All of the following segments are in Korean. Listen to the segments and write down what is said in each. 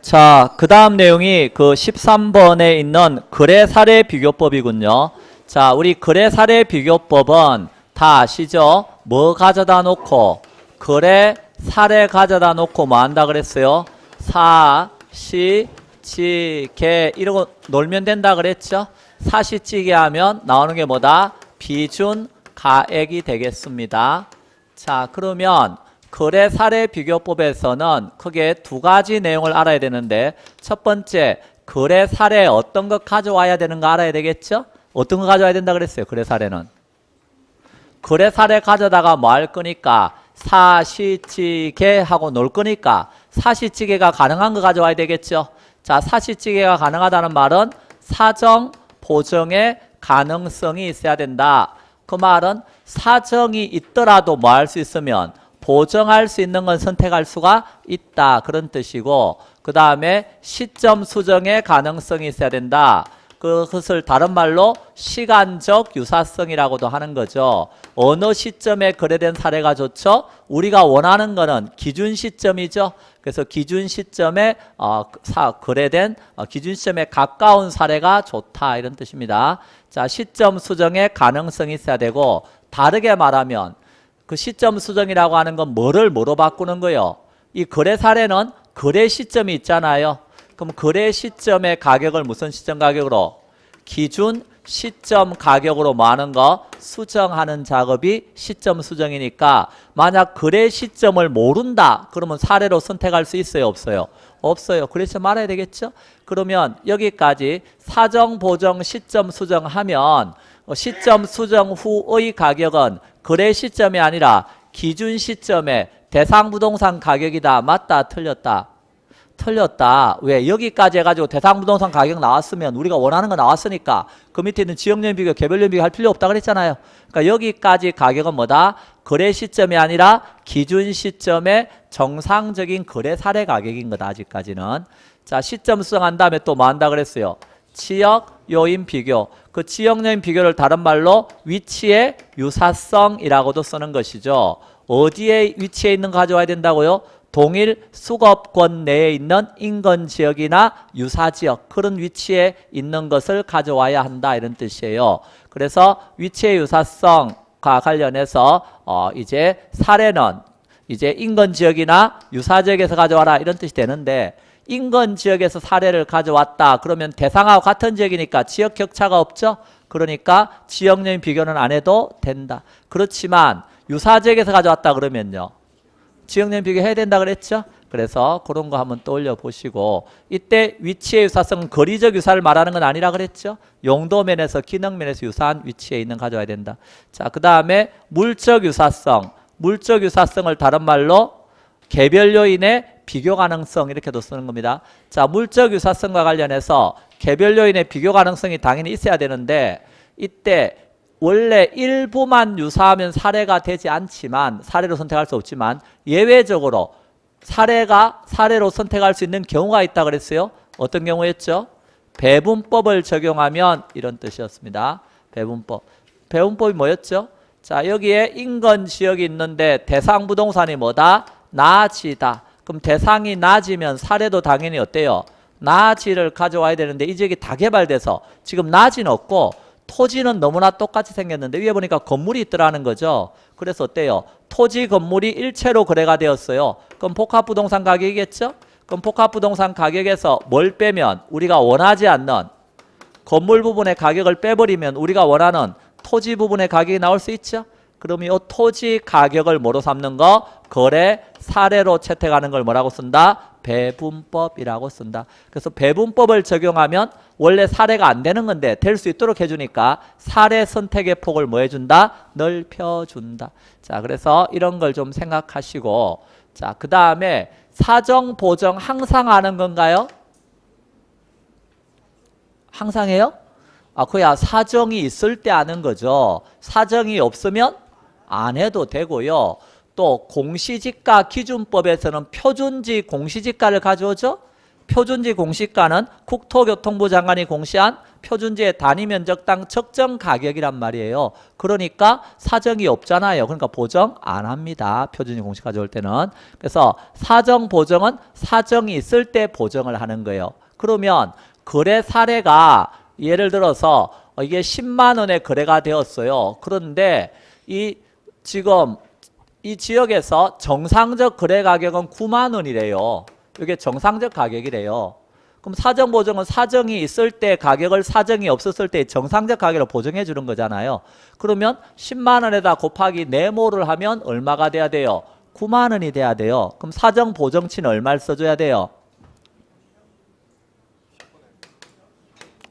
자, 그 다음 내용이 그 13번에 있는 거래 사례 비교법이군요. 자, 우리 거래 사례 비교법은 다 아시죠? 뭐 가져다 놓고 거래 사례 가져다 놓고 뭐 한다 그랬어요? 사시찌개 이러고 놀면 된다 그랬죠? 사시찌개 하면 나오는 게 뭐다? 비준 가액이 되겠습니다. 자, 그러면 거래 사례 비교법에서는 크게 두 가지 내용을 알아야 되는데, 첫 번째 거래 사례에 어떤 거 가져와야 되는가 알아야 되겠죠? 어떤 거 가져와야 된다 그랬어요? 거래 사례는 거래 사례 가져다가 뭐 할 거니까 사시찌개 하고 놀 거니까 사시찌개가 가능한 거 가져와야 되겠죠? 자, 사시찌개가 가능하다는 말은 사정 보정의 가능성이 있어야 된다. 그 말은 사정이 있더라도 뭐 할 수 있으면 보정할 수 있는 건 선택할 수가 있다. 그런 뜻이고, 그 다음에 시점 수정의 가능성이 있어야 된다. 그것을 다른 말로 시간적 유사성이라고도 하는 거죠. 어느 시점에 거래된 사례가 좋죠? 우리가 원하는 거는 기준 시점이죠. 그래서 기준 시점에 거래된 기준 시점에 가까운 사례가 좋다. 이런 뜻입니다. 자, 시점 수정의 가능성이 있어야 되고, 다르게 말하면 그 시점 수정이라고 하는 건 뭐를 뭐로 바꾸는 거예요? 이 거래 사례는 거래 시점이 있잖아요. 그럼 거래 시점의 가격을 무슨 시점 가격으로? 기준 시점 가격으로 뭐 하는 거? 수정하는 작업이 시점 수정이니까, 만약 거래 시점을 모른다 그러면 사례로 선택할 수 있어요? 없어요? 없어요. 그래서 말해야 되겠죠? 그러면 여기까지 사정 보정 시점 수정하면 시점 수정 후의 가격은 거래 시점이 아니라 기준 시점의 대상 부동산 가격이다. 맞다? 틀렸다? 틀렸다. 왜? 여기까지 해가지고 대상 부동산 가격 나왔으면 우리가 원하는 거 나왔으니까 그 밑에 있는 지역연 비교, 개별연 비교 할 필요 없다 그랬잖아요. 그러니까 여기까지 가격은 뭐다? 거래 시점이 아니라 기준 시점의 정상적인 거래 사례 가격인 거다. 아직까지는. 자, 시점 수정한 다음에 또 뭐 한다 그랬어요? 지역 요인 비교. 그 지역 요인 비교를 다른 말로 위치의 유사성이라고도 쓰는 것이죠. 어디에 위치해 있는 거 가져와야 된다고요? 동일 수급권 내에 있는 인근 지역이나 유사 지역, 그런 위치에 있는 것을 가져와야 한다. 이런 뜻이에요. 그래서 위치의 유사성과 관련해서 이제 사례는 이제 인근 지역이나 유사 지역에서 가져와라. 이런 뜻이 되는데, 인근 지역에서 사례를 가져왔다 그러면 대상하고 같은 지역이니까 지역 격차가 없죠. 그러니까 지역적인 비교는 안 해도 된다. 그렇지만 유사 지역에서 가져왔다 그러면요, 지역적인 비교 해야 된다 그랬죠. 그래서 그런 거 한번 떠올려 보시고, 이때 위치의 유사성은 거리적 유사를 말하는 건 아니라 그랬죠. 용도 면에서 기능 면에서 유사한 위치에 있는 가져와야 된다. 자, 그 다음에 물적 유사성. 물적 유사성을 다른 말로 개별 요인의 비교 가능성 이렇게도 쓰는 겁니다. 자, 물적 유사성과 관련해서 개별 요인의 비교 가능성이 당연히 있어야 되는데, 이때 원래 일부만 유사하면 사례가 되지 않지만, 사례로 선택할 수 없지만 예외적으로 사례로 선택할 수 있는 경우가 있다 그랬어요. 어떤 경우였죠? 배분법을 적용하면 이런 뜻이었습니다. 배분법. 배분법이 뭐였죠? 자, 여기에 인근 지역이 있는데 대상 부동산이 뭐다? 낮이다. 그럼 대상이 낮으면 사례도 당연히 어때요? 낮이를 가져와야 되는데 이 지역이 다 개발돼서 지금 낮이는 없고 토지는 너무나 똑같이 생겼는데 위에 보니까 건물이 있더라는 거죠. 그래서 어때요? 토지 건물이 일체로 거래가 되었어요. 그럼 복합부동산 가격이겠죠? 그럼 복합부동산 가격에서 뭘 빼면, 우리가 원하지 않는 건물 부분의 가격을 빼버리면 우리가 원하는 토지 부분의 가격이 나올 수 있죠? 그럼 이 토지 가격을 뭐로 삼는 거? 거래 사례로 채택하는 걸 뭐라고 쓴다? 배분법이라고 쓴다. 그래서 배분법을 적용하면 원래 사례가 안 되는 건데 될 수 있도록 해주니까 사례 선택의 폭을 뭐 해준다? 넓혀준다. 자, 그래서 이런 걸 좀 생각하시고, 자, 그 다음에 사정 보정 항상 하는 건가요? 항상 해요? 그야 사정이 있을 때 하는 거죠. 사정이 없으면 안 해도 되고요. 또 공시지가 기준법에서는 표준지 공시지가를 가져오죠. 표준지 공시가는 국토교통부 장관이 공시한 표준지의 단위 면적당 적정 가격이란 말이에요. 그러니까 사정이 없잖아요. 그러니까 보정 안 합니다. 표준지 공시 가져올 때는. 그래서 사정 보정은 사정이 있을 때 보정을 하는 거예요. 그러면 거래 사례가 예를 들어서 이게 10만 원에 거래가 되었어요. 그런데 지금 이 지역에서 정상적 거래 가격은 9만 원이래요. 이게 정상적 가격이래요. 그럼 사정 보정은 사정이 있을 때 가격을 사정이 없었을 때 정상적 가격을 보정해 주는 거잖아요. 그러면 10만 원에다 곱하기 네모를 하면 얼마가 돼야 돼요? 9만 원이 돼야 돼요. 그럼 사정 보정치는 얼마를 써줘야 돼요?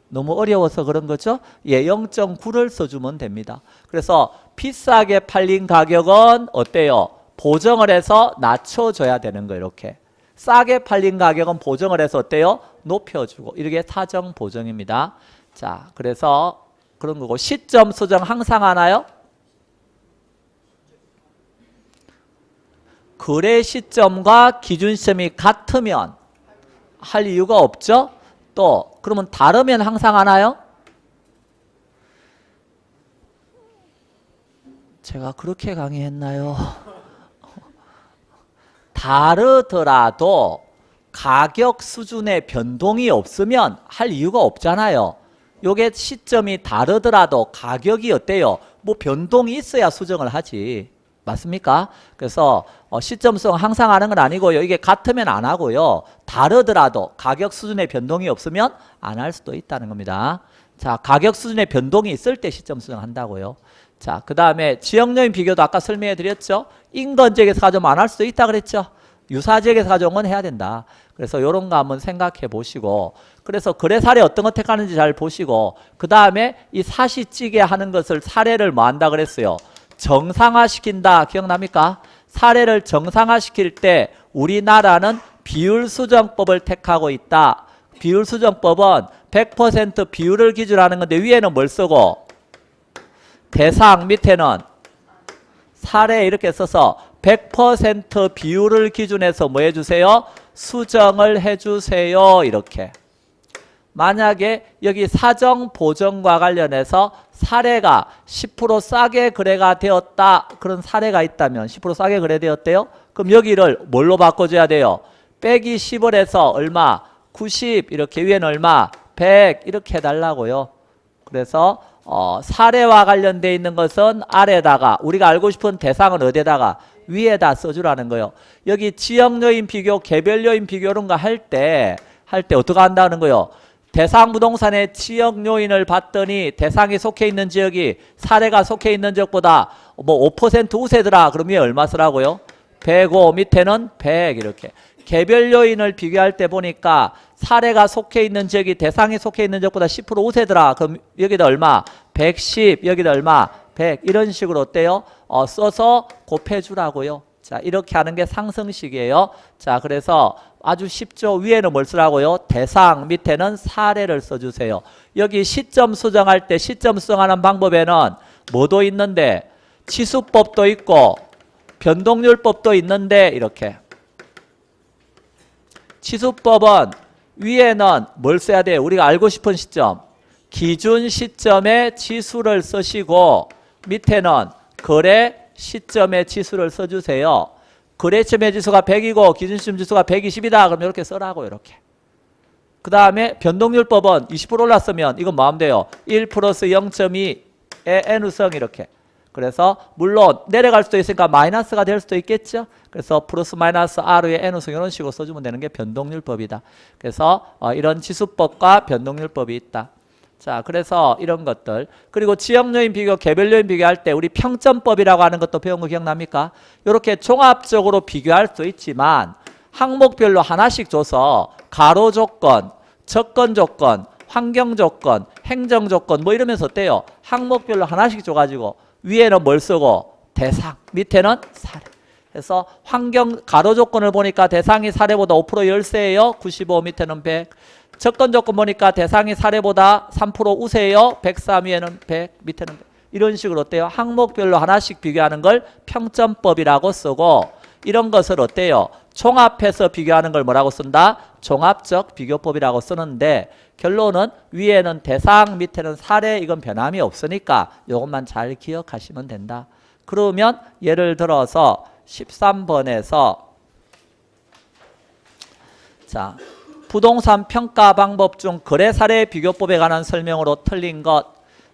너무 어려워서 그런 거죠? 예, 0.9를 써주면 됩니다. 그래서 비싸게 팔린 가격은 어때요? 보정을 해서 낮춰줘야 되는 거예요. 이렇게. 싸게 팔린 가격은 보정을 해서 어때요? 높여주고. 이렇게 사정 보정입니다. 자, 그래서 그런 거고. 시점 수정 항상 하나요? 거래 시점과 기준 시점이 같으면 할 이유가 없죠? 또 그러면 다르면 항상 하나요? 제가 그렇게 강의했나요? 다르더라도 가격 수준의 변동이 없으면 할 이유가 없잖아요. 요게 시점이 다르더라도 가격이 어때요? 뭐 변동이 있어야 수정을 하지. 맞습니까? 그래서 시점 수정 항상 하는 건 아니고요. 이게 같으면 안 하고요. 다르더라도 가격 수준의 변동이 없으면 안 할 수도 있다는 겁니다. 자, 가격 수준의 변동이 있을 때 시점 수정 한다고요. 자, 그 다음에 지역요인 비교도 아까 설명해 드렸죠. 인근 지역에서 가져오면 안 할 수도 있다 그랬죠. 유사 지역에서 가져온 건 해야 된다. 그래서 이런 거 한번 생각해 보시고, 그래서 거래 사례 어떤 거 택하는지 잘 보시고, 그 다음에 이 사시찌개 하는 것을 사례를 뭐 한다 그랬어요? 정상화시킨다. 기억납니까? 사례를 정상화시킬 때 우리나라는 비율수정법을 택하고 있다. 비율수정법은 100% 비율을 기준으로 하는 건데 위에는 뭘 쓰고 대상 밑에는 사례 이렇게 써서 100% 비율을 기준해서 뭐 해주세요? 수정을 해주세요. 이렇게. 만약에 여기 사정 보정과 관련해서 사례가 10% 싸게 거래가 되었다. 그런 사례가 있다면 10% 싸게 거래되었대요. 그럼 여기를 뭘로 바꿔줘야 돼요? 빼기 10을 해서 얼마? 90 이렇게 위에는 얼마? 100 이렇게 해달라고요. 그래서 사례와 관련되어 있는 것은 아래다가 우리가 알고 싶은 대상은 어디에다가? 위에다 써주라는 거예요. 여기 지역요인 비교, 개별요인 비교 이런 거 할 때 어떻게 한다는 거예요? 대상 부동산의 지역 요인을 봤더니 대상이 속해 있는 지역이 사례가 속해 있는 지역보다 뭐 5% 우세더라. 그럼 위에 얼마 쓰라고요? 105 밑에는 100 이렇게. 개별 요인을 비교할 때 보니까 사례가 속해 있는 지역이 대상이 속해 있는 지역보다 10% 우세더라. 그럼 여기다 얼마? 110 여기다 얼마? 100 이런 식으로 어때요? 써서 곱해주라고요. 자, 이렇게 하는 게 상승식이에요. 자, 그래서 아주 쉽죠. 위에는 뭘 쓰라고요? 대상, 밑에는 사례를 써주세요. 여기 시점 수정할 때 시점 수정하는 방법에는 뭐도 있는데 치수법도 있고 변동률법도 있는데 이렇게. 치수법은 위에는 뭘 써야 돼요? 우리가 알고 싶은 시점. 기준 시점의 치수를 쓰시고 밑에는 거래 시점의 치수를 써주세요. 거래 시점의 지수가 100이고 기준 시점 지수가 120이다. 그럼 이렇게 써라고 이렇게. 그 다음에 변동률법은 20% 올랐으면 이건 뭐 하면 돼요? 1 플러스 0.2의 n우성 이렇게. 그래서 물론 내려갈 수도 있으니까 마이너스가 될 수도 있겠죠. 그래서 플러스 마이너스 R의 n우성 이런 식으로 써주면 되는 게 변동률법이다. 그래서 이런 지수법과 변동률법이 있다. 자, 그래서 이런 것들. 그리고 지역요인 비교, 개별요인 비교할 때 우리 평점법이라고 하는 것도 배운 거 기억납니까? 이렇게 종합적으로 비교할 수 있지만 항목별로 하나씩 줘서 가로 조건, 접근 조건, 환경 조건, 행정 조건 뭐 이러면서 어때요? 항목별로 하나씩 줘가지고 위에는 뭘 쓰고 대상, 밑에는 사례. 그래서 환경 가로 조건을 보니까 대상이 사례보다 5% 열세예요. 95 밑에는 100. 접근 조건 보니까 대상이 사례보다 3% 우세예요. 103 위에는 100 밑에는 100. 이런 식으로 어때요? 항목별로 하나씩 비교하는 걸 평점법이라고 쓰고 이런 것을 어때요? 종합해서 비교하는 걸 뭐라고 쓴다? 종합적 비교법이라고 쓰는데 결론은 위에는 대상, 밑에는 사례, 이건 변함이 없으니까 이것만 잘 기억하시면 된다. 그러면 예를 들어서 13번에서 자, 부동산 평가 방법 중 거래 사례 비교법에 관한 설명으로 틀린 것.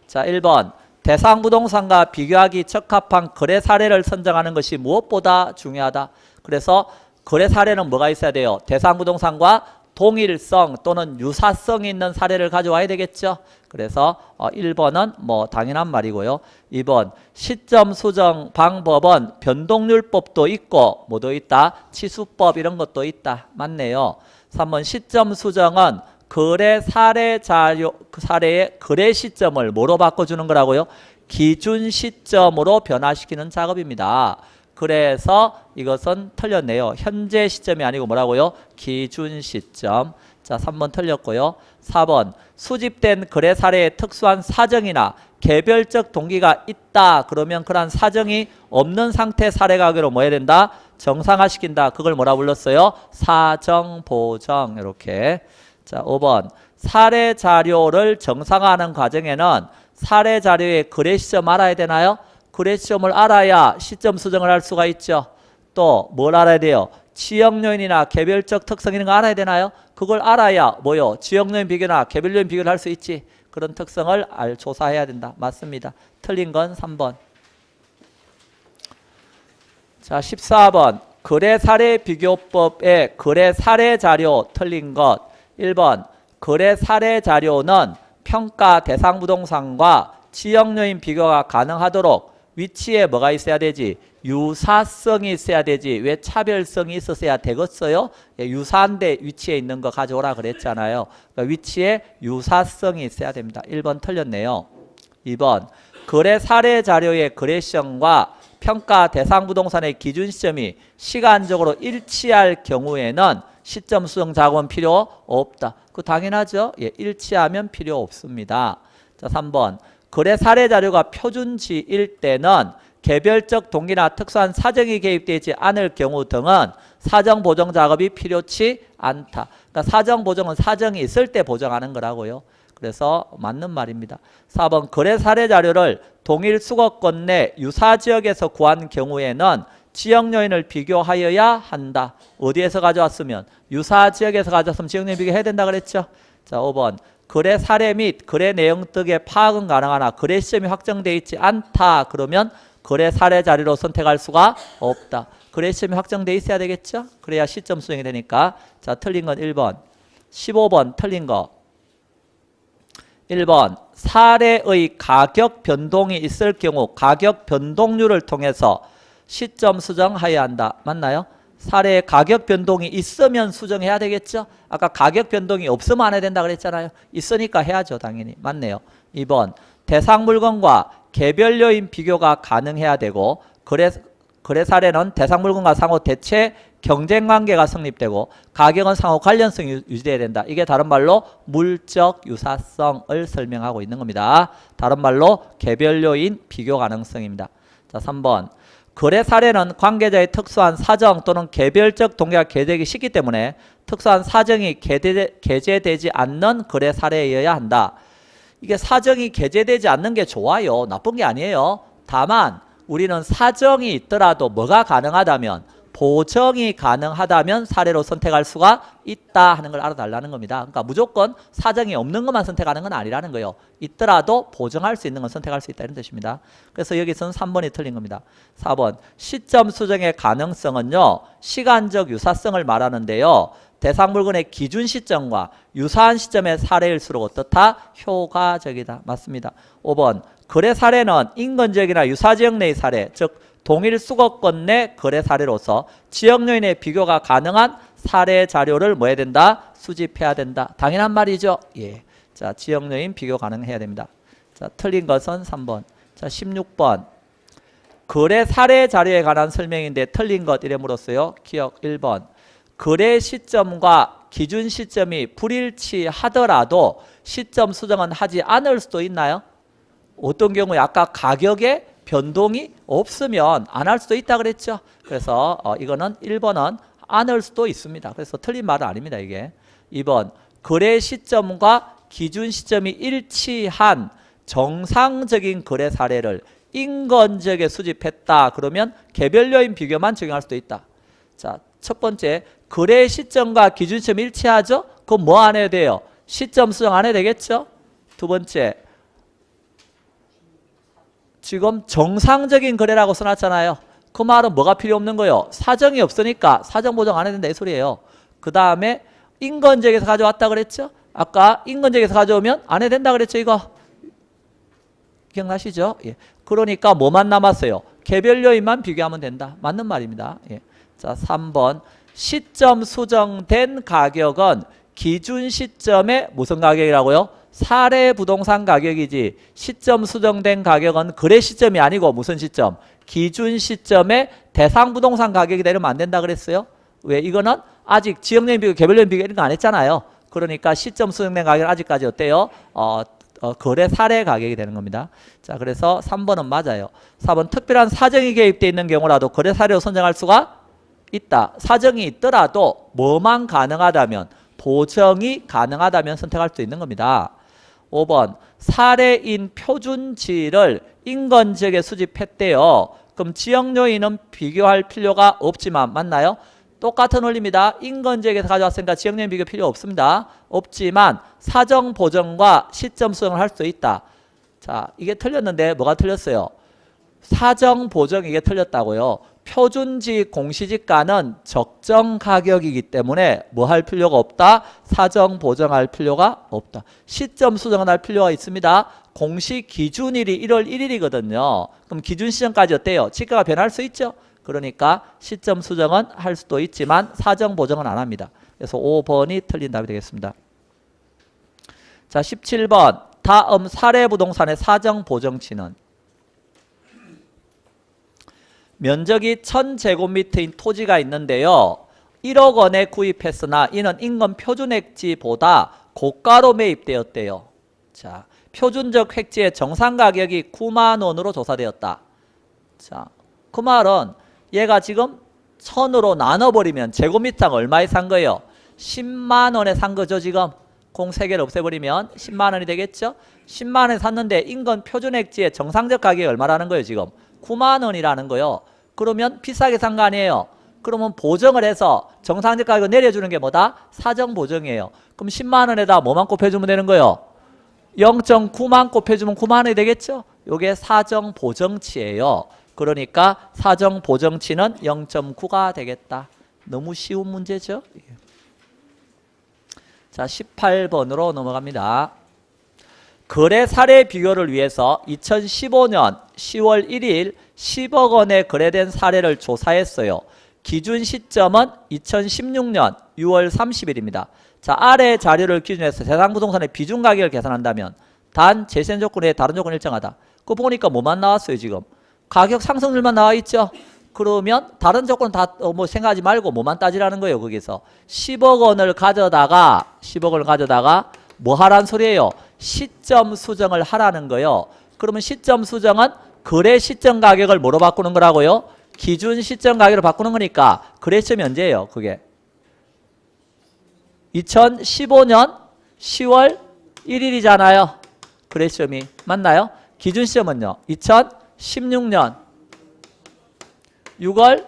자, 1번. 대상 부동산과 비교하기 적합한 거래 사례를 선정하는 것이 무엇보다 중요하다. 그래서 거래 사례는 뭐가 있어야 돼요? 대상 부동산과 동일성 또는 유사성이 있는 사례를 가져와야 되겠죠. 그래서 1번은 뭐 당연한 말이고요. 2번 시점 수정 방법은 변동률법도 있고 뭐도 있다? 치수법 이런 것도 있다. 맞네요. 3번 시점 수정은 거래 사례 자료 그 사례의 거래 시점을 뭐로 바꿔주는 거라고요? 기준 시점으로 변화시키는 작업입니다. 그래서 이것은 틀렸네요. 현재 시점이 아니고 뭐라고요? 기준 시점. 자, 3번 틀렸고요. 4번 수집된 거래 사례에 특수한 사정이나 개별적 동기가 있다. 그러면 그러한 사정이 없는 상태 사례 가격으로 뭐 해야 된다? 정상화시킨다. 그걸 뭐라 불렀어요? 사정 보정. 이렇게. 자, 5번 사례 자료를 정상화하는 과정에는 사례 자료의 거래 시점 알아야 되나요? 거래 시점을 알아야 시점 수정을 할 수가 있죠. 또 뭘 알아야 돼요? 지역 요인이나 개별적 특성 이런 거 알아야 되나요? 그걸 알아야 뭐요? 지역 요인 비교나 개별 요인 비교를 할 수 있지. 그런 특성을 조사해야 된다. 맞습니다. 틀린 건 3번. 자, 14번 거래 사례 비교법의 거래 사례 자료 틀린 것. 1번 거래 사례 자료는 평가 대상 부동산과 지역 요인 비교가 가능하도록 위치에 뭐가 있어야 되지? 유사성이 있어야 되지. 왜 차별성이 있었어야 되겠어요? 유사한데 위치에 있는 거 가져오라 그랬잖아요. 그러니까 위치에 유사성이 있어야 됩니다. 1번 틀렸네요. 2번 거래 사례 자료의 거래 시점과 평가 대상 부동산의 기준 시점이 시간적으로 일치할 경우에는 시점 수정 작업은 필요 없다. 그거 당연하죠? 예, 일치하면 필요 없습니다. 자, 3번 거래 사례 자료가 표준지일 때는 개별적 동기나 특수한 사정이 개입되지 않을 경우 등은 사정 보정 작업이 필요치 않다. 그러니까 사정 보정은 사정이 있을 때 보정하는 거라고요. 그래서 맞는 말입니다. 4번 거래 사례 자료를 동일 수거권 내 유사 지역에서 구한 경우에는 지역 요인을 비교하여야 한다. 어디에서 가져왔으면? 유사 지역에서 가져왔으면 지역 요인 비교해야 된다 그랬죠. 자, 5번 거래 사례 및 거래 내용 등의 파악은 가능하나 거래 시점이 확정되어 있지 않다. 그러면 거래 사례 자료로 선택할 수가 없다. 거래 시점이 확정되어 있어야 되겠죠. 그래야 시점 수정이 되니까. 자, 틀린 건 1번. 15번 틀린 거. 1번 사례의 가격 변동이 있을 경우 가격 변동률을 통해서 시점 수정해야 한다. 맞나요? 사례의 가격 변동이 있으면 수정해야 되겠죠? 아까 가격 변동이 없으면 안 해야 된다 그랬잖아요. 있으니까 해야죠. 당연히. 맞네요. 2번 대상 물건과 개별 요인 비교가 가능해야 되고 거래 사례는 대상 물건과 상호 대체 경쟁 관계가 성립되고 가격은 상호 관련성이 유지돼야 된다. 이게 다른 말로 물적 유사성을 설명하고 있는 겁니다. 다른 말로 개별 요인 비교 가능성입니다. 자, 3번 거래 사례는 관계자의 특수한 사정 또는 개별적 동기가 개되기 쉽기 때문에 특수한 사정이 게재되지 않는 거래 사례여야 한다. 이게 사정이 게재되지 않는 게 좋아요. 나쁜 게 아니에요. 다만 우리는 사정이 있더라도 뭐가 가능하다면 보정이 가능하다면 사례로 선택할 수가 있다 하는 걸 알아달라는 겁니다. 그러니까 무조건 사정이 없는 것만 선택하는 건 아니라는 거예요. 있더라도 보정할 수 있는 건 선택할 수 있다 이런 뜻입니다. 그래서 여기서는 3번이 틀린 겁니다. 4번 시점 수정의 가능성은요. 시간적 유사성을 말하는데요. 대상 물건의 기준 시점과 유사한 시점의 사례일수록 어떻다? 효과적이다. 맞습니다. 5번 거래 사례는 인근 지역이나 유사 지역 내의 사례, 즉 동일 수거권 내 거래 사례로서 지역 요인의 비교가 가능한 사례 자료를 뭐 해야 된다? 수집해야 된다. 당연한 말이죠. 예. 자, 지역 요인 비교 가능해야 됩니다. 자, 틀린 것은 3번. 자, 16번. 거래 사례 자료에 관한 설명인데 틀린 것 이름으로써요. 기억 1번. 거래 시점과 기준 시점이 불일치하더라도 시점 수정은 하지 않을 수도 있나요? 어떤 경우에 아까 가격에 변동이 없으면 안 할 수도 있다 그랬죠. 그래서 이거는 1번은 않을 수도 있습니다. 그래서 틀린 말은 아닙니다. 이게 2번 거래 시점과 기준 시점이 일치한 정상적인 거래 사례를 인건적에 수집했다. 그러면 개별 요인 비교만 적용할 수도 있다. 자, 첫 번째 거래 시점과 기준 시점이 일치하죠? 그럼 뭐 안 해야 돼요? 시점 수정 안 해야 되겠죠? 두 번째 지금 정상적인 거래라고 써놨잖아요. 그 말은 뭐가 필요 없는 거예요? 사정이 없으니까 사정 보정 안 해야 된다 이 소리예요. 그 다음에 인건적에서 가져왔다 그랬죠? 아까 인건적에서 가져오면 안 해야 된다 그랬죠 이거? 기억나시죠? 예. 그러니까 뭐만 남았어요? 개별 요인만 비교하면 된다. 맞는 말입니다. 예. 자, 3번 시점 수정된 가격은 기준 시점의 무슨 가격이라고요? 사례 부동산 가격이지 시점 수정된 가격은 거래 시점이 아니고 무슨 시점? 기준 시점의 대상 부동산 가격이 되면 안 된다 그랬어요. 왜? 이거는 아직 지역내인 비교, 개별내인 비교 이런 거 안 했잖아요. 그러니까 시점 수정된 가격은 아직까지 어때요? 거래 사례 가격이 되는 겁니다. 자, 그래서 3번은 맞아요. 4번 특별한 사정이 개입되어 있는 경우라도 거래 사례로 선정할 수가 있다. 사정이 있더라도 뭐만 가능하다면 보정이 가능하다면 선택할 수 있는 겁니다. 5번 사례인 표준치를 인건지역에 수집했대요. 그럼 지역 요인은 비교할 필요가 없지만 맞나요? 똑같은 원리입니다. 인건지역에서 가져왔으니까 지역 요인 비교 필요 없습니다. 없지만 사정 보정과 시점 수정을 할 수 있다. 자, 이게 틀렸는데 뭐가 틀렸어요? 사정 보정 이게 틀렸다고요. 표준지 공시지가는 적정 가격이기 때문에 뭐 할 필요가 없다. 사정 보정할 필요가 없다. 시점 수정은 할 필요가 있습니다. 공시 기준일이 1월 1일이거든요. 그럼 기준 시점까지 어때요? 지가가 변할 수 있죠. 그러니까 시점 수정은 할 수도 있지만 사정 보정은 안 합니다. 그래서 5번이 틀린 답이 되겠습니다. 자, 17번 다음 사례 부동산의 사정 보정치는 면적이 1000제곱미터인 토지가 있는데요. 1억 원에 구입했으나 이는 인건 표준액지보다 고가로 매입되었대요. 자, 표준적 획지의 정상 가격이 9만 원으로 조사되었다. 자, 그 말은 얘가 지금 1000으로 나눠버리면 제곱미터가 얼마에 산 거예요? 10만 원에 산 거죠 지금. 공 3개를 없애버리면 10만 원이 되겠죠? 10만 원에 샀는데 인건 표준액지의 정상적 가격이 얼마라는 거예요 지금? 9만 원이라는 거요. 그러면 비싸게 산 거 아니에요? 그러면 보정을 해서 정상적 가격을 내려주는 게 뭐다? 사정 보정이에요. 그럼 10만 원에다 뭐만 곱해주면 되는 거예요? 0.9만 곱해주면 9만 원이 되겠죠? 이게 사정 보정치예요. 그러니까 사정 보정치는 0.9가 되겠다. 너무 쉬운 문제죠? 자, 18번으로 넘어갑니다. 거래 사례 비교를 위해서 2015년 10월 1일 10억 원에 거래된 사례를 조사했어요. 기준 시점은 2016년 6월 30일입니다. 자, 아래 자료를 기준으로 해서 대상 부동산의 비중 가격을 계산한다면 단 제시된 조건에 다른 조건이 일정하다. 그거 보니까 뭐만 나왔어요 지금? 가격 상승률만 나와 있죠? 그러면 다른 조건 다 뭐 생각하지 말고 뭐만 따지라는 거예요 거기서. 10억 원을 가져다가 뭐 하란 소리예요? 시점 수정을 하라는 거예요. 그러면 시점 수정은 거래 시점 가격을 뭐로 바꾸는 거라고요? 기준 시점 가격으로 바꾸는 거니까 거래 시점이 언제예요? 그게 2015년 10월 1일이잖아요. 거래 시점이 맞나요? 기준 시점은요 2016년 6월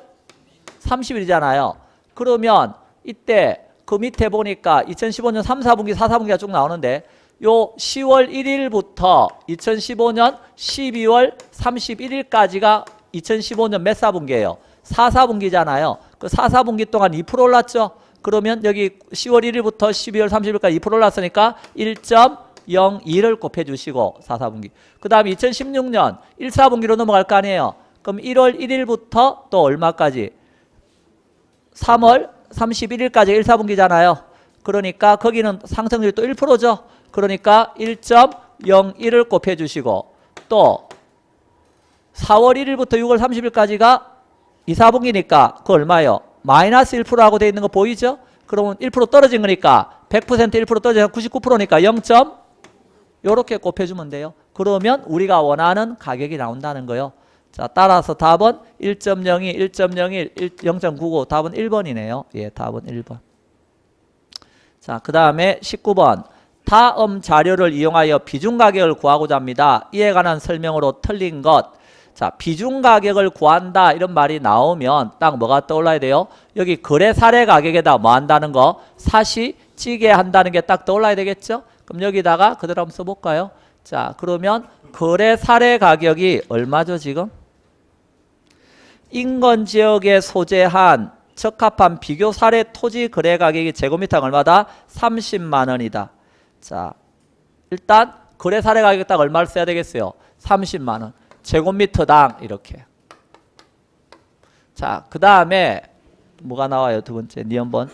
30일이잖아요. 그러면 이때 그 밑에 보니까 2015년 3, 4분기, 4, 4분기가 쭉 나오는데 요 10월 1일부터 2015년 12월 31일까지가 2015년 몇 사분기예요? 4, 4분기잖아요. 그 4, 4분기 동안 2% 올랐죠? 그러면 여기 10월 1일부터 12월 30일까지 2% 올랐으니까 1.02를 곱해주시고 4, 4분기. 그 다음에 2016년 1, 4분기로 넘어갈 거 아니에요? 그럼 1월 1일부터 또 얼마까지? 3월 31일까지 1, 4분기잖아요. 그러니까 거기는 상승률이 또 1%죠. 그러니까 1.01을 곱해주시고 또 4월 1일부터 6월 30일까지가 2, 4분기니까 그거 얼마예요? 마이너스 1%라고 되어 있는 거 보이죠? 그러면 1% 떨어진 거니까 100% 1% 떨어져서 99%니까 0. 요렇게 곱해주면 돼요. 그러면 우리가 원하는 가격이 나온다는 거예요. 자, 따라서 답은 1.02, 1.01, 0.99. 답은 1번이네요. 예, 답은 1번. 자, 그 다음에 19번. 다음 자료를 이용하여 비중 가격을 구하고자 합니다. 이에 관한 설명으로 틀린 것. 자, 비중 가격을 구한다 이런 말이 나오면 딱 뭐가 떠올라야 돼요? 여기 거래 사례 가격에다 뭐 한다는 거? 사시 찌게 한다는 게 딱 떠올라야 되겠죠? 그럼 여기다가 그대로 한번 써볼까요? 자, 그러면 거래 사례 가격이 얼마죠 지금? 인근 지역에 소재한 적합한 비교 사례 토지 거래 가격이 제곱미터 얼마다? 30만 원이다. 자, 일단 거래 사례 가격 딱 얼마를 써야 되겠어요? 30만 원. 제곱미터당 이렇게. 자, 그 다음에 뭐가 나와요? 두 번째 니은번.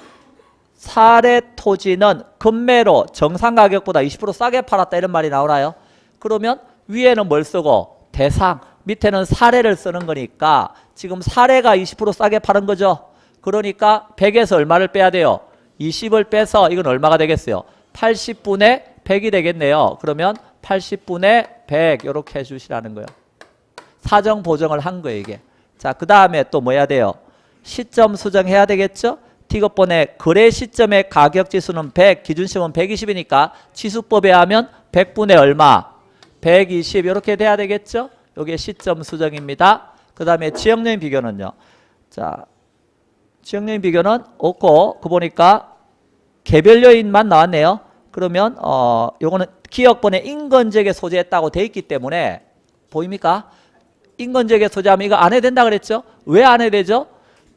사례 토지는 금매로 정상 가격보다 20% 싸게 팔았다 이런 말이 나오나요? 그러면 위에는 뭘 쓰고? 대상. 밑에는 사례를 쓰는 거니까 지금 사례가 20% 싸게 파는 거죠. 그러니까 100에서 얼마를 빼야 돼요? 20을 빼서 이건 얼마가 되겠어요? 80분의 100이 되겠네요. 그러면 80분의 100 이렇게 해주시라는 거예요. 사정 보정을 한 거예요 이게. 자, 그 다음에 또 뭐 해야 돼요? 시점 수정해야 되겠죠? T급번의 거래 시점의 가격지수는 100, 기준시험은 120이니까 치수법에 하면 100분의 얼마? 120 이렇게 돼야 되겠죠? 이게 시점 수정입니다. 그 다음에 지역요인 비교는요. 자, 지역요인 비교는 없고 그 보니까 개별 요인만 나왔네요. 그러면 요거는 기역번의 인근지역에 소재했다고 돼 있기 때문에 보입니까? 인근지역에 소재하면 이거 안 해야 된다 그랬죠? 왜 안 해야 되죠?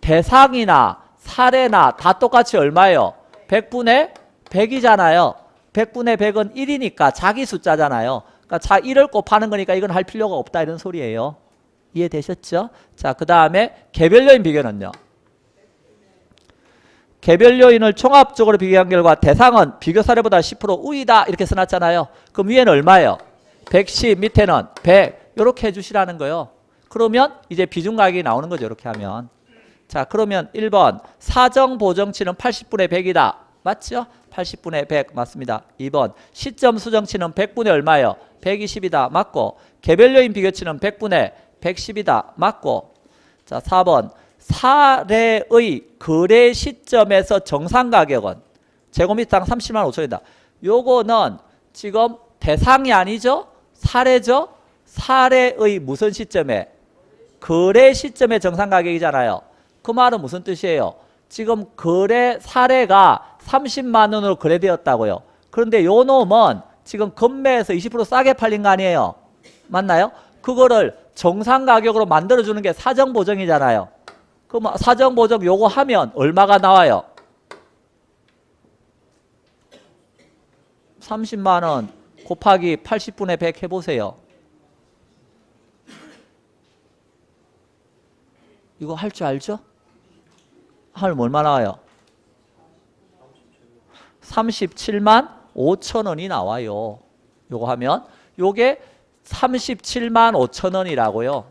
대상이나 사례나 다 똑같이 얼마예요? 100분의 100이잖아요. 100분의 100은 1이니까 자기 숫자잖아요. 그러니까 1을 곱하는 거니까 이건 할 필요가 없다 이런 소리예요. 이해되셨죠? 자, 그 다음에 개별 요인 비교는요. 개별 요인을 종합적으로 비교한 결과 대상은 비교 사례보다 10% 우위다 이렇게 써놨잖아요. 그럼 위에는 얼마예요? 110, 밑에는 100 이렇게 해주시라는 거예요. 그러면 이제 비중 가격이 나오는 거죠. 이렇게 하면. 자, 그러면 1번 사정 보정치는 80분의 100이다. 맞죠? 80분의 100 맞습니다. 2번 시점 수정치는 100분의 얼마예요? 120이다. 맞고 개별 요인 비교치는 100분의 110이다. 맞고 자, 4번 사례의 거래 시점에서 정상 가격은 제곱미터당 30만 5천이다. 요거는 지금 대상이 아니죠? 사례죠? 사례의 무슨 시점에? 거래 시점의 정상 가격이잖아요. 그 말은 무슨 뜻이에요? 지금 거래 사례가 30만 원으로 거래되었다고요. 그런데 요 놈은 지금 금매에서 20% 싸게 팔린 거 아니에요? 맞나요? 그거를 정상 가격으로 만들어주는 게 사정보정이잖아요. 그럼 사정보정 요거 하면 얼마가 나와요? 30만 원 곱하기 80분의 100 해보세요. 이거 할 줄 알죠? 하면 얼마 나와요? 37만 5천 원이 나와요. 요거 하면 요게 37만 5천 원이라고요.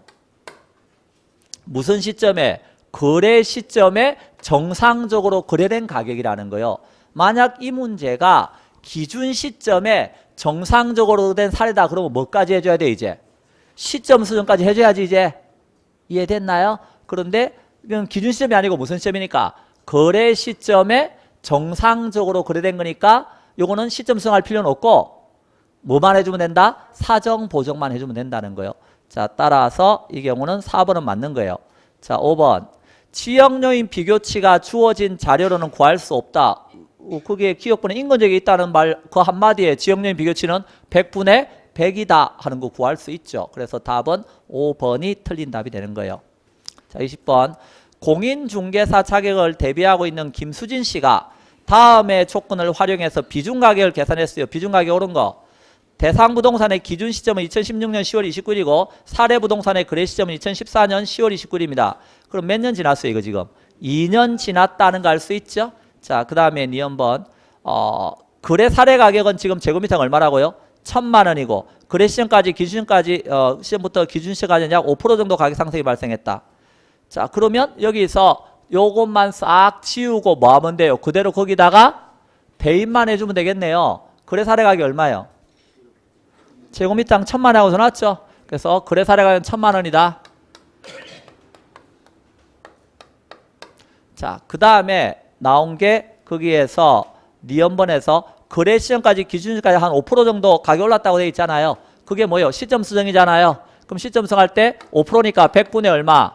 무슨 시점에? 거래 시점에 정상적으로 거래된 가격이라는 거예요. 만약 이 문제가 기준 시점에 정상적으로 된 사례다 그러면 뭐까지 해줘야 돼 이제? 시점 수정까지 해줘야지 이제. 이해됐나요? 그런데 이건 기준 시점이 아니고 무슨 시점이니까? 거래 시점에 정상적으로 거래된 거니까 요거는 시점 수정할 필요는 없고 뭐만 해주면 된다? 사정 보정만 해주면 된다는 거예요. 자, 따라서 이 경우는 4번은 맞는 거예요. 자, 5번 지역요인 비교치가 주어진 자료로는 구할 수 없다. 그게 기억분의 인근지역에 있다는 말 그 한마디에 지역요인 비교치는 100분의 100이다 하는 거 구할 수 있죠. 그래서 답은 5번이 틀린 답이 되는 거예요. 자, 20번 공인중개사 자격을 대비하고 있는 김수진 씨가 다음의 조건을 활용해서 비중 가격을 계산했어요. 비중 가격 오른 거. 대상 부동산의 기준 시점은 2016년 10월 29일이고 사례 부동산의 거래 시점은 2014년 10월 29일입니다. 그럼 몇 년 지났어요 이거 지금? 2년 지났다는 거 알 수 있죠? 자, 그 다음에 니은번 거래 사례 가격은 지금 제곱미터가 얼마라고요? 1,000만 원이고 거래 시점까지 기준시점까지 시점부터 기준시점까지 약 5% 정도 가격 상승이 발생했다. 자, 그러면 여기서 요것만 싹 지우고 뭐 하면 돼요? 그대로 거기다가 대입만 해주면 되겠네요. 거래 사례 가격이 얼마예요? 제곱미터당 1,000만 원하고 써놨죠? 그래서 거래 사례 가격은 1,000만 원이다. 자, 그 다음에 나온 게 거기에서 니은번에서 거래 시점까지 기준시까지 한 5% 정도 가격 올랐다고 되어 있잖아요. 그게 뭐예요? 시점 수정이잖아요. 그럼 시점 수정할 때 5%니까 100분의 얼마?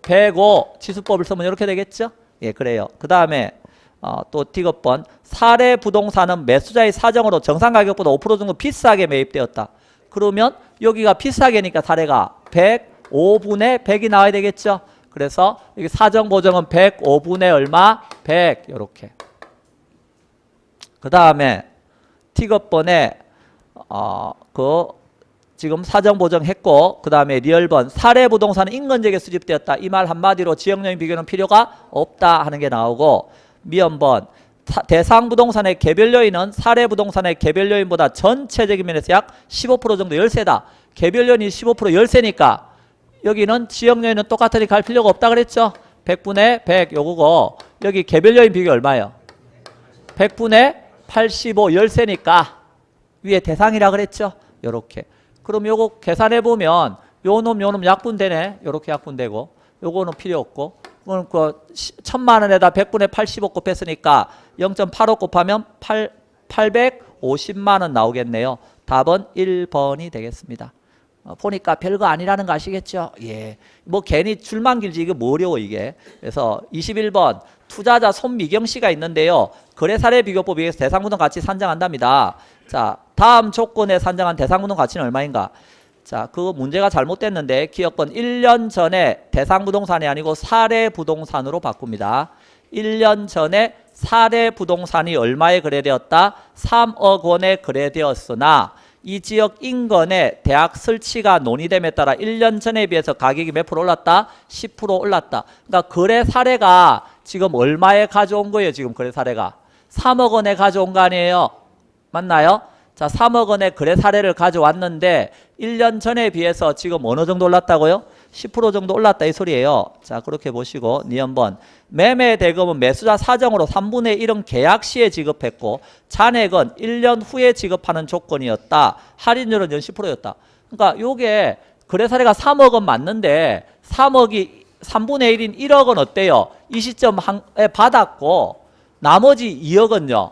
105 치수법을 쓰면 이렇게 되겠죠? 예, 그래요. 그 다음에 또 D급번 사례 부동산은 매수자의 사정으로 정상 가격보다 5% 정도 비싸게 매입되었다. 그러면 여기가 비싸게니까 사례가 105분의 100이 나와야 되겠죠? 그래서 여기 사정 보정은 105분의 얼마? 100 이렇게. 그 다음에 T급번에 지금 사정 보정했고 그 다음에 리얼번 사례 부동산은 인건재개 수집되었다. 이 말 한마디로 지역요인 비교는 필요가 없다 하는 게 나오고 미연번 대상 부동산의 개별 요인은 사례 부동산의 개별 요인보다 전체적인 면에서 약 15% 정도 열세다. 개별 요인이 15% 열세니까 여기는 지역 요인은 똑같으니 갈 필요가 없다 그랬죠. 100분의 100 요거고 여기 개별 요인 비교 얼마예요? 100분의 85 열세니까 위에 대상이라 그랬죠. 요렇게. 그럼 요거 계산해 보면 요 놈 약분되네. 요렇게 약분되고 요거는 필요 없고 그럼 그 1000만 원에다 100분의 85 곱했으니까 0.85 곱하면 850만 원 나오겠네요. 답은 1번이 되겠습니다. 보니까 별거 아니라는 거 아시겠죠? 예. 뭐 괜히 줄만 길지 이게 뭐 어려워 이게. 그래서 21번 투자자 손미경 씨가 있는데요. 거래사례 비교법에 의해서 대상부동 가치 산정한답니다. 자, 다음 조건에 산정한 대상부동 가치는 얼마인가? 자, 그 문제가 잘못됐는데 기억번 1년 전에 대상부동산이 아니고 사례부동산으로 바꿉니다. 1년 전에 사례부동산이 얼마에 거래되었다? 3억 원에 거래되었으나 이 지역 인근의 대학 설치가 논의됨에 따라 1년 전에 비해서 가격이 몇 프로 올랐다? 10% 올랐다. 그러니까 거래 사례가 지금 얼마에 가져온 거예요? 지금 거래 사례가 3억 원에 가져온 거 아니에요? 맞나요? 자, 3억 원의 거래 사례를 가져왔는데 1년 전에 비해서 지금 어느 정도 올랐다고요? 10% 정도 올랐다 이 소리예요. 자, 그렇게 보시고 니은번 매매 대금은 매수자 사정으로 3분의 1은 계약 시에 지급했고 잔액은 1년 후에 지급하는 조건이었다. 할인율은 연 10%였다. 그러니까 요게 거래 사례가 3억 원 맞는데 3억이 3분의 1인 1억 원 어때요? 이 시점에 받았고 나머지 2억은요.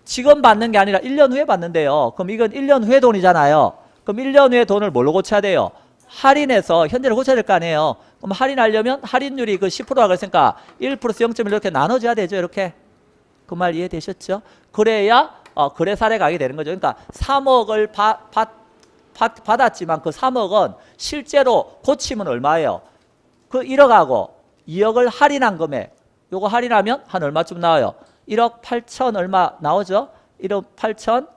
지금 받는 게 아니라 1년 후에 받는데요. 그럼 이건 1년 후에 돈이잖아요. 그럼 1년 후에 돈을 뭘로 고쳐야 돼요? 할인해서 현재를 고쳐야 될 거 아니에요. 그럼 할인하려면 할인율이 그 10%가 그랬으니까 1 플러스 0.1 이렇게 나눠줘야 되죠. 이렇게. 그 말 이해되셨죠? 그래야 거래 사례 가게 되는 거죠. 그러니까 3억을 받았지만 그 3억은 실제로 고치면 얼마예요? 그 1억하고 2억을 할인한 금액. 요거 할인하면 한 얼마쯤 나와요? 1억 8천 얼마 나오죠? 1억 8천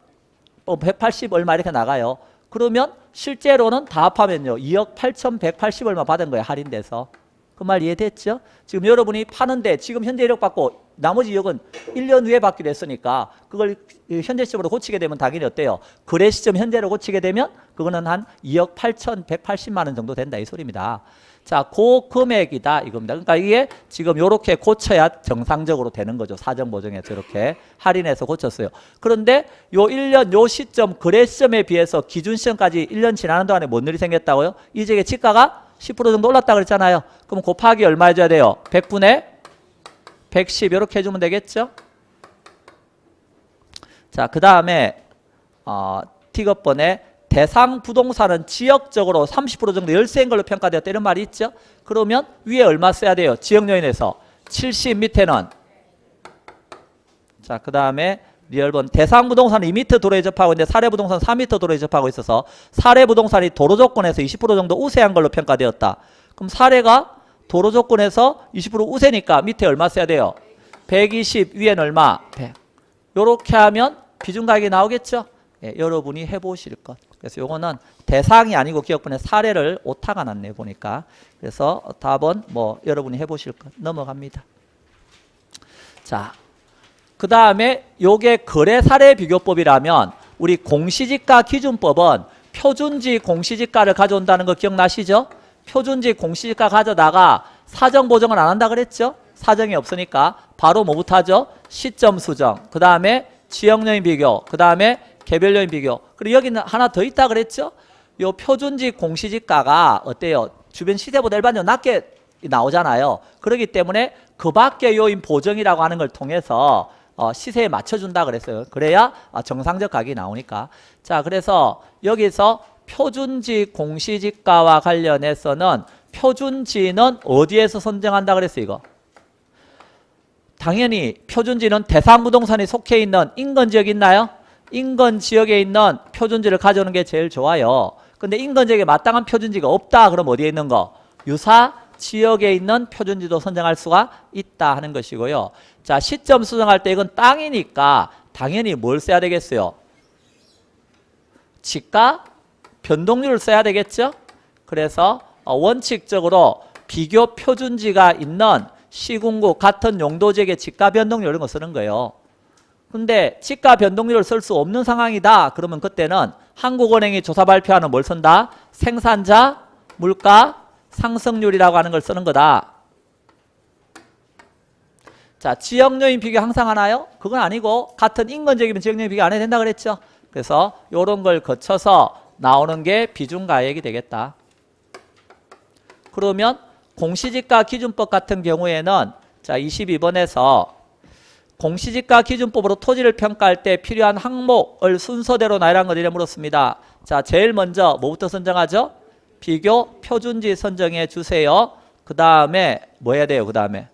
180 얼마 이렇게 나가요. 그러면 실제로는 다 합하면요. 2억 8,180 얼마 받은 거예요. 할인돼서. 그 말 이해됐죠? 지금 여러분이 파는데 지금 현재 1억 받고 나머지 2억은 1년 후에 받기로 했으니까 그걸 현재 시점으로 고치게 되면 당연히 어때요? 거래 시점 현재로 고치게 되면 그거는 한 2억 8,180만 원 정도 된다 이 소리입니다. 자, 그 금액이다 이겁니다. 그러니까 이게 지금 이렇게 고쳐야 정상적으로 되는 거죠. 사정 보정해서 이렇게 할인해서 고쳤어요. 그런데 요 1년 요 시점 거래 시점에 비해서 기준 시점까지 1년 지나는 동안에 뭔 일이 생겼다고요? 이 지역의 지가가 10% 정도 올랐다 그랬잖아요. 그럼 곱하기 얼마 해줘야 돼요? 100분의 110 이렇게 해주면 되겠죠? 자, 그 다음에 T급번에 대상 부동산은 지역적으로 30% 정도 열세인 걸로 평가되었다 이런 말이 있죠. 그러면 위에 얼마 써야 돼요? 지역 요인에서 70 밑에는 자, 그 다음에 리얼번 대상 부동산은 2m 도로에 접하고 있는데 사례 부동산은 4m 도로에 접하고 있어서 사례 부동산이 도로 조건에서 20% 정도 우세한 걸로 평가되었다. 그럼 사례가 도로 조건에서 20% 우세니까 밑에 얼마 써야 돼요? 120 위엔 얼마? 100. 요렇게 하면 비중 가격이 나오겠죠? 예, 여러분이 해보실 것. 그래서 요거는 대상이 아니고 기억분의 사례를 오타가 났네 보니까. 그래서 답은 뭐 여러분이 해보실 것. 넘어갑니다. 자, 그 다음에 요게 거래 사례 비교법이라면 우리 공시지가 기준법은 표준지 공시지가를 가져온다는 거 기억나시죠? 표준지 공시지가 가져다가 사정 보정을 안 한다 그랬죠? 사정이 없으니까 바로 뭐부터 하죠? 시점 수정, 그 다음에 지역요인 비교, 그 다음에 개별요인 비교. 그리고 여기는 하나 더 있다 그랬죠? 요 표준지 공시지가가 어때요? 주변 시세보다 일반적으로 낮게 나오잖아요. 그렇기 때문에 그 밖의 요인 보정이라고 하는 걸 통해서 시세에 맞춰준다 그랬어요. 그래야 정상적 가격이 나오니까. 자, 그래서 여기서 표준지 공시지가와 관련해서는 표준지는 어디에서 선정한다 그랬어요, 이거? 당연히 표준지는 대상 부동산이 속해 있는 인근 지역 있나요? 인근 지역에 있는 표준지를 가져오는 게 제일 좋아요. 근데 인근 지역에 마땅한 표준지가 없다. 그럼 어디에 있는 거? 유사 지역에 있는 표준지도 선정할 수가 있다 하는 것이고요. 자, 시점 수정할 때 이건 땅이니까 당연히 뭘 써야 되겠어요? 지가 변동률을 써야 되겠죠? 그래서 원칙적으로 비교 표준지가 있는 시군구 같은 용도지역의 지가 변동률 이런 거 쓰는 거예요. 근데 지가 변동률을 쓸 수 없는 상황이다. 그러면 그때는 한국은행이 조사 발표하는 뭘 쓴다? 생산자 물가 상승률이라고 하는 걸 쓰는 거다. 자, 지역요인 비교 항상 하나요? 그건 아니고 같은 인근 지역이면 지역요인 비교 안 해도 된다 그랬죠? 그래서 이런 걸 거쳐서 나오는 게 비중가액이 되겠다. 그러면 공시지가 기준법 같은 경우에는 자, 22번에서 공시지가 기준법으로 토지를 평가할 때 필요한 항목을 순서대로 나열한 것 이래 물었습니다. 자, 제일 먼저 뭐부터 선정하죠? 비교 표준지 선정해 주세요. 그 다음에 뭐 해야 돼요? 그 다음에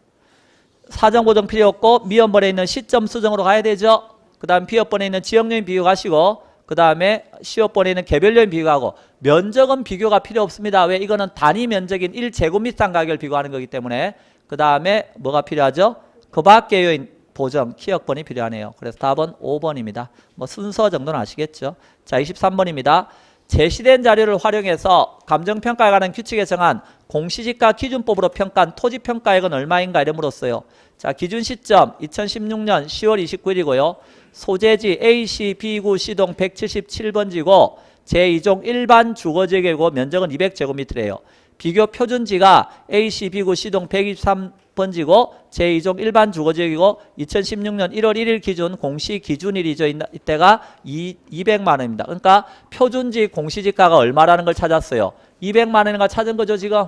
사정 보정 필요 없고 미연번에 있는 시점 수정으로 가야 되죠. 그 다음 비업번에 있는 지역요인 비교 가시고 그 다음에 시업번에 있는 개별요인 비교하고 면적은 비교가 필요 없습니다. 왜? 이거는 단위 면적인 1제곱미터 가격을 비교하는 거기 때문에. 그 다음에 뭐가 필요하죠? 그 밖의 요인 보정 키역번이 필요하네요. 그래서 답은 5번입니다. 뭐 순서 정도는 아시겠죠? 자, 23번입니다. 제시된 자료를 활용해서 감정평가에 관한 규칙에 정한 공시지가 기준법으로 평가한 토지평가액은 얼마인가 이래 물었어요. 자, 기준 시점 2016년 10월 29일이고요. 소재지 A시 B구 C동 177번지고 제2종 일반 주거지역이고 면적은 200제곱미터래요. 비교 표준지가 A시 B구 C동 123번지고 제2종 일반 주거지역이고 2016년 1월 1일 기준 공시 기준일이죠. 이때가 200만 원입니다. 그러니까 표준지 공시지가가 얼마라는 걸 찾았어요. 200만 원인가 찾은 거죠, 지금?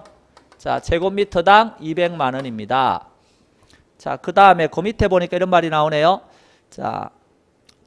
자, 제곱미터당 200만 원입니다. 자, 그 다음에 그 밑에 보니까 이런 말이 나오네요. 자,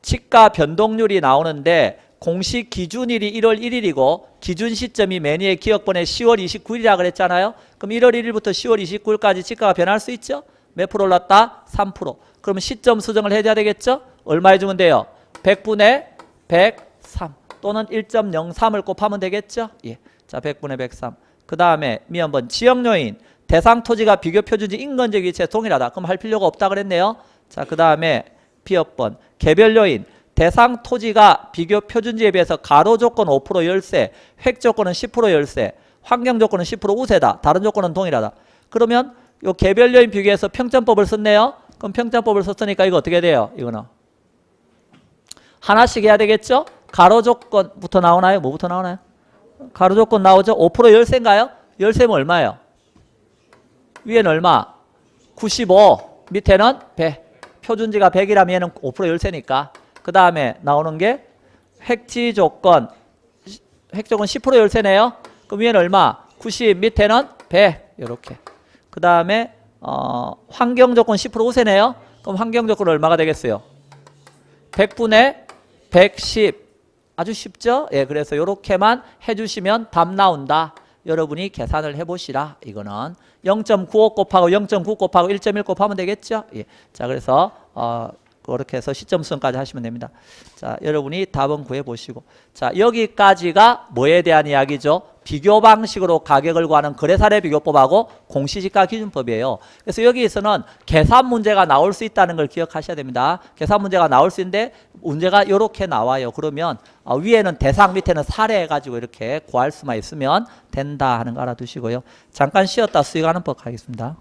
지가 변동률이 나오는데 공시 기준일이 1월 1일이고 기준 시점이 매니의 기억번에 10월 29일이라 그랬잖아요. 그럼 1월 1일부터 10월 29일까지 지가가 변할 수 있죠? 몇 프로 올랐다? 3%. 그러면 시점 수정을 해줘야 되겠죠? 얼마 해주면 돼요? 100분의 103 또는 1.03을 곱하면 되겠죠? 예. 자, 100분의 103. 그 다음에 미연번 지역요인 대상 토지가 비교 표준지 인근지역 위치에 동일하다. 그럼 할 필요가 없다 그랬네요. 자, 그 다음에 비업번 개별 요인 대상 토지가 비교 표준지에 비해서 가로 조건 5% 열세, 획 조건은 10% 열세, 환경 조건은 10% 우세다. 다른 조건은 동일하다. 그러면 요 개별 요인 비교해서 평점법을 썼네요. 그럼 평점법을 썼으니까 이거 어떻게 돼요? 이거는 하나씩 해야 되겠죠? 가로 조건부터 나오나요? 뭐부터 나오나요? 가로 조건 나오죠? 5% 열세인가요? 열세면 얼마예요? 위에는 얼마? 95. 밑에는 100. 표준지가 100이라면 얘는 5% 열세니까. 그 다음에 나오는 게 획지 조건. 획 조건 10% 열세네요. 그럼 위에는 얼마? 90. 밑에는 100. 이렇게. 그 다음에 환경 조건 10% 우세네요. 그럼 환경 조건 얼마가 되겠어요? 100분의 110. 아주 쉽죠? 예, 그래서 이렇게만 해주시면 답 나온다. 여러분이 계산을 해보시라. 이거는 0.95 곱하고 0.9 곱하고 1.1 곱하면 되겠죠? 예. 자, 그래서 그렇게 해서 시점 수정까지 하시면 됩니다. 자, 여러분이 답은 구해보시고. 자, 여기까지가 뭐에 대한 이야기죠? 비교 방식으로 가격을 구하는 거래사례 비교법하고 공시지가 기준법이에요. 그래서 여기에서는 계산 문제가 나올 수 있다는 걸 기억하셔야 됩니다. 계산 문제가 나올 수 있는데 문제가 이렇게 나와요. 그러면 위에는 대상, 밑에는 사례 해가지고 이렇게 구할 수만 있으면 된다 하는 거 알아두시고요. 잠깐 쉬었다 수익하는 법 하겠습니다.